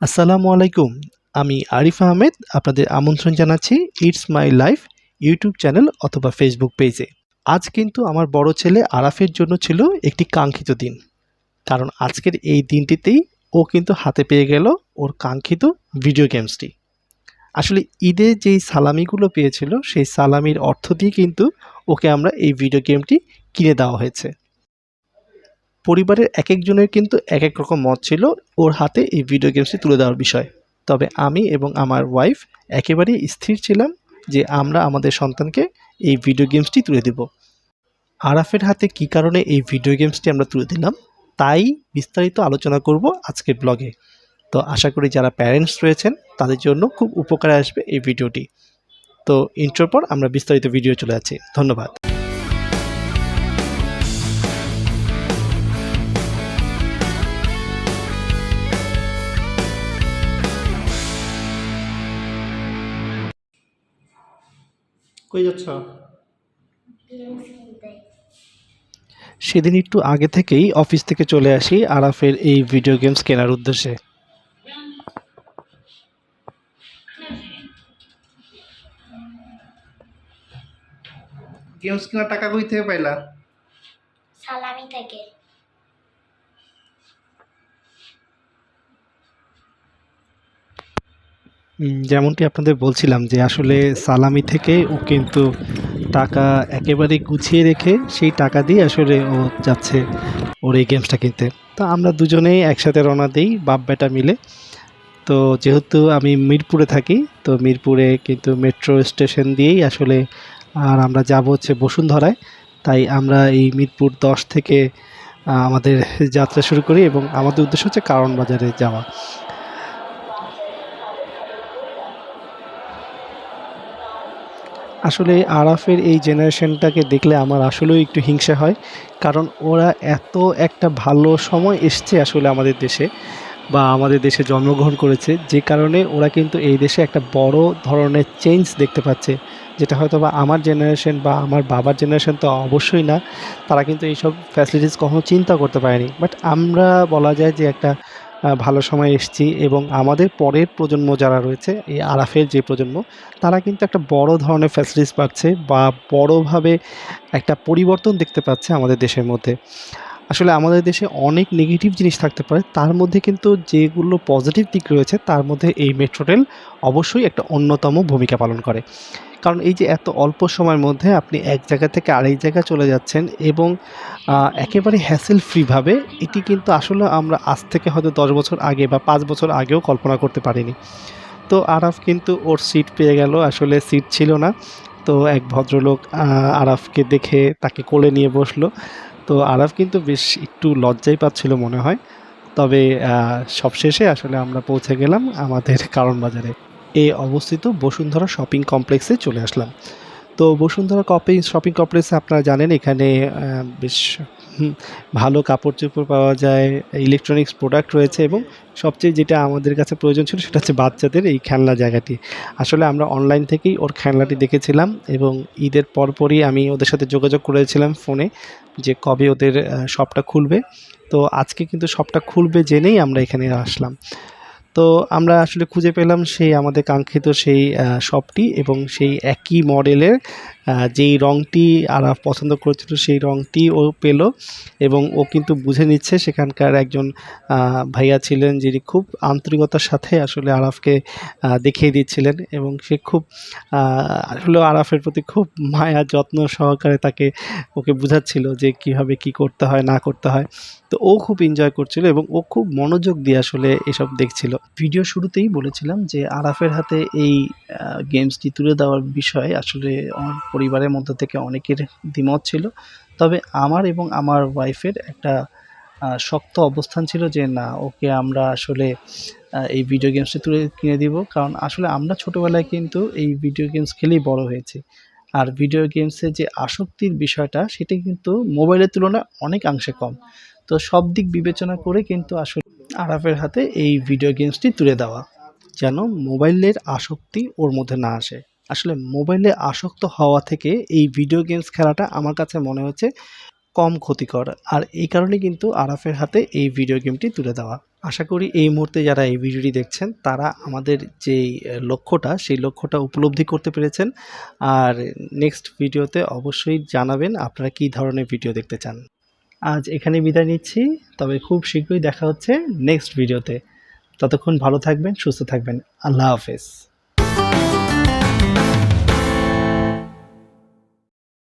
আসসালামু আলাইকুম। আমি আরিফ আহমেদ আপনাদের আমন্ত্রণ জানাচ্ছি it's my life YouTube channel অথবা ফেসবুক পেজে। আজ কিন্তু আমার বড় ছেলে আরাফের জন্য ছিল একটি কাঙ্ক্ষিত দিন। কারণ আজকের এই দিনটিতেই ও কিন্তু হাতে পেয়ে গেল ওর কাঙ্ক্ষিত ভিডিও গেমসটি। আসলে ঈদে যেই সালামিগুলো পেয়েছিল সেই সালামির অর্থ দিয়ে কিন্তু ওকে আমরা এই ভিডিও গেমটি কিনে দেওয়া হয়েছে। পরিবারের একেকজনের কিন্তু একেক রকম মত ছিল ওর হাতে এই ভিডিও গেমসটি তুলে দেওয়ার বিষয়ে। তবে আমি এবং আমার ওয়াইফ একেবারেই স্থির ছিলাম যে আমরা আমাদের সন্তানকে এই ভিডিও গেমসটি তুলে দেব। আরাফের হাতে কী কারণে এই ভিডিও গেমসটি আমরা তুলে দিলাম তাই বিস্তারিত আলোচনা করব আজকের ব্লগে। তো আশা করি যারা প্যারেন্টস রয়েছেন তাদের জন্য খুব উপকারে আসবে এই ভিডিওটি। তো ইন্ট্রোর পর আমরা বিস্তারিত ভিডিও চলে যাচ্ছি। ধন্যবাদ। কই যাচ্ছ? সেদিন একটু আগে থেকেই অফিস থেকে চলে আসি আরাফের এই ভিডিও গেমস কেনার উদ্দেশ্যে। গেমস কেনার টাকা কই থেকে পাইলা? সালামি থেকে। যেমনটি আপনাদের বলছিলাম যে আসলে সালামি থেকে ও কিন্তু টাকা একেবারে গুছিয়ে রেখে সেই টাকা দিয়ে আসলে ও যাচ্ছে ওর এই গেমসটা কিনতে। তো আমরা দুজনেই একসাথে রওনা দিই বাপ বেটা মিলে। তো যেহেতু আমি মিরপুরে থাকি, তো মিরপুরে কিন্তু মেট্রো স্টেশন দিয়েই আসলে আর আমরা যাব হচ্ছে বসুন্ধরায়। তাই আমরা এই মিরপুর 10 থেকে আমাদের যাত্রা শুরু করি এবং আমাদের উদ্দেশ্য হচ্ছে কারওয়ান বাজারে যাওয়া। আসলে আরাফের এই জেনারেশনটাকে দেখলে আমার আসলেও একটু হিংসা হয়। কারণ ওরা এত একটা ভালো সময় এসছে আসলে আমাদের দেশে বা আমাদের দেশে জন্মগ্রহণ করেছে, যে কারণে ওরা কিন্তু এই দেশে একটা বড় ধরনের চেঞ্জ দেখতে পাচ্ছে। যেটা হয়তোবা আমার জেনারেশন বা আমার বাবার জেনারেশন তো অবশ্যই না। তারা কিন্তু এইসব ফ্যাসিলিটিস কখনো চিন্তা করতে পারেনি। বাট আমরা বলা যায় যে একটা ভালো সময়ে এসেছি এবং আমাদের পরের প্রজন্ম যারা রয়েছে, এই আরাফের যে প্রজন্ম, তারা কিন্তু একটা বড় ধরনের ফ্যাসিলিটিস পাচ্ছে বা বড়ভাবে একটা পরিবর্তন দেখতে পাচ্ছে আমাদের দেশের মধ্যে। আসলে আমাদের দেশে অনেক নেগেটিভ জিনিস থাকতে পারে, তার মধ্যে কিন্তু যেগুলো পজিটিভ দিক রয়েছে তার মধ্যে এই মেট্রো রেল অবশ্যই একটা অন্যতম ভূমিকা পালন করে। কারণ এই যে এত অল্প সময়ের মধ্যে আপনি এক জায়গা থেকে আরেক জায়গায় চলে যাচ্ছেন এবং একেবারে হ্যাসেল ফ্রিভাবে, এটি কিন্তু আসলে আমরা আজ থেকে হয়তো 10 বছর আগে বা 5 বছর আগেও কল্পনা করতে পারিনি। তো আরাফ কিন্তু ওর সিট পেয়ে গেল। আসলে সিট ছিল না। তো এক ভদ্রলোক আরাফকে দেখে তাকে কোলে নিয়ে বসলো। তো আরাফ কিন্তু বেশ একটু লজ্জাই পাচ্ছিল মনে হয়। তবে সবশেষে আসলে আমরা পৌঁছে গেলাম আমাদের কারওয়ান বাজারে। অবস্থিত বসুন্ধরা শপিং কমপ্লেক্সে চলে আসলাম। তো বসুন্ধরা শপিং কমপ্লেক্সে আপনারা জানেন এখানে বেশ হুম, ভালো কাপড়-চোপড় পাওয়া যায়, ইলেকট্রনিক্স প্রোডাক্ট রয়েছে এবং সবচেয়ে যেটা আমাদের কাছে প্রয়োজন ছিল সেটা হচ্ছে বাচ্চাদের এই খেলনা জায়গাটি। আসলে আমরা অনলাইন থেকেই ওর খেলনাটি দেখেছিলাম এবং ঈদের পরপরই আমি ওদের সাথে যোগাযোগ করেছিলাম ফোনে যে কবে ওদের শপটা খুলবে। তো আজকে কিন্তু শপটা খুলবে জেনেই আমরা এখানে আসলাম। তো আমরা আসলে খুঁজে পেলাম সেই আমাদের কাঙ্ক্ষিত সেই শপটি এবং সেই একই মডেলের যেই রঙটি আরাফ পছন্দ করেছিল সেই রঙটি ও পেল এবং ও কিন্তু বুঝে নিচ্ছে। সেখানকার একজন ভাইয়া ছিলেন যিনি খুব আন্তরিকতার সাথে আসলে আরাফকে দেখিয়ে দিচ্ছিলেন এবং সে খুব আসলে আরাফের প্রতি খুব মায়া যত্ন সহকারে ওকে বুঝাচ্ছিল যে কীভাবে কী করতে হয় না করতে হয়। তো ও খুব এনজয় করছিল এবং ও খুব মনোযোগ দিয়ে আসলে এসব দেখছিল। ভিডিও শুরুতেই বলেছিলাম যে আরাফের হাতে এই গেমসটি তুলে দেওয়ার বিষয়ে আসলে আমার পরিবারের মধ্য থেকে অনেকের দ্বিমত ছিল। তবে আমার এবং আমার ওয়াইফের একটা শক্ত অবস্থান ছিল যে না, ওকে আমরা আসলে এই ভিডিও গেমসটি কিনে দিব। কারণ আসলে আমরা ছোটোবেলায় কিন্তু এই ভিডিও গেমস খেলেই বড় হয়েছি। আর ভিডিও গেমসের যে আসক্তির বিষয়টা সেটা কিন্তু মোবাইলের তুলনায় অনেকাংশে কম। তো সব দিক বিবেচনা করে কিন্তু আসলে আরাফের হাতে এই ভিডিও গেমসটি তুলে দেওয়া, যেন মোবাইলের আসক্তি ওর মধ্যে না আসে। আসলে মোবাইলে আসক্ত হওয়া থেকে এই ভিডিও গেমস খেলাটা আমার কাছে মনে হচ্ছে কম ক্ষতিকর। আর এই কারণে কিন্তু আরাফের হাতে এই ভিডিও গেমটি তুলে দেওয়া। আশা করি এই মুহূর্তে যারা এই ভিডিওটি দেখছেন তারা আমাদের যেই লক্ষ্যটা সেই লক্ষ্যটা উপলব্ধি করতে পেরেছেন। আর নেক্সট ভিডিওতে অবশ্যই জানাবেন আপনারা কী ধরনের ভিডিও দেখতে চান। আজ এখানে বিদায় নিচ্ছি, তবে খুব শীঘ্রই দেখা হচ্ছে নেক্সট ভিডিওতে। ততক্ষণ ভালো থাকবেন, সুস্থ থাকবেন। আল্লাহ হাফেজ।